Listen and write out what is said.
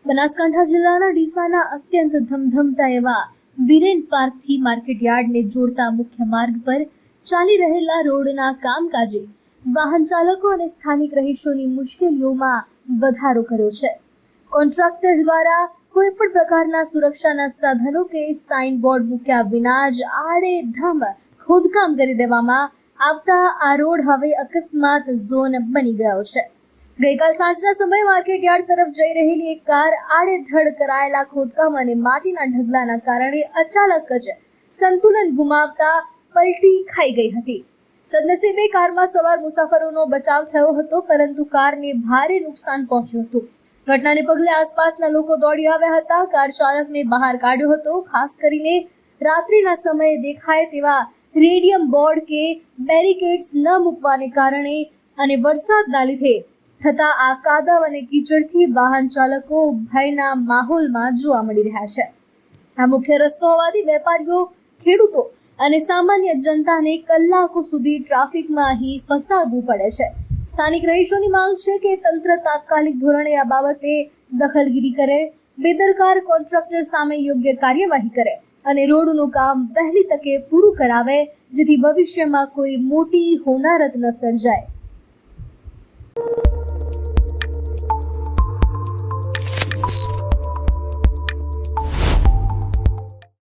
બનાસકાંઠા જિલ્લાના ડીસાના અત્યંત ધમધમતા એવા વિરેન પાર્કથી માર્કેટયાર્ડને જોડતા મુખ્ય માર્ગ પર ચાલી રહેલા રોડના કામકાજે વાહન ચાલકો અને સ્થાનિક રહીશોની મુશ્કેલીઓમાં વધારો કર્યો છે। કોન્ટ્રાક્ટર દ્વારા કોઈ પણ પ્રકારના સુરક્ષાના સાધનો કે સાઇન બોર્ડ મૂક્યા વિના જ આડેધમ ખોદકામ કરી દેવામાં આવતા આ રોડ હવે અકસ્માત ઝોન બની ગયો છે। ગઈકાલ સાંજના સમયે માર્કેટયાર્ડ તરફ જઈ રહેલી એક કાર આડેધડ કરાયેલા ખોદકામ અને માટીના ઢગલાના કારણે અચાનક જ સંતુલન ગુમાવતા પલટી ખાઈ ગઈ હતી। સદનસીબે કારમાં સવાર મુસાફરોનો બચાવ થયો હતો, પરંતુ કારને ભારે નુકસાન પહોંચ્યું હતું। ઘટનાને પગલે આસપાસના લોકો દોડી આવ્યા હતા। કાર ચાલકને બહાર કાઢ્યો હતો। ખાસ કરીને રાત્રિના સમયે દેખાય તેવા રેડિયમ બોર્ડ કે બેરિકેડ્સ ન મૂકવાને કારણે અને વરસાદના લીધે થતા આ કાદવ અને કીચડથી વાહન ચાલકો ભયના માહોલમાં જોવા મળી રહ્યા છે। આ મુખ્ય રસ્તો હોવાથી વેપારીઓ, ખેડૂતો અને સામાન્ય જનતાને કલાકો સુધી ટ્રાફિકમાં અહીં ફસાવવું પડે છે। સ્થાનિક રહીશોની માંગ છે કે તંત્ર તાત્કાલિક ધોરણે આ બાબતે દખલગીરી કરે, બેદરકાર કોન્ટ્રાક્ટર સામે યોગ્ય કાર્યવાહી કરે અને રોડનું કામ વહેલી તકે પૂરું કરાવે, જેથી ભવિષ્યમાં કોઈ મોટી હોનારત ન સર્જાય।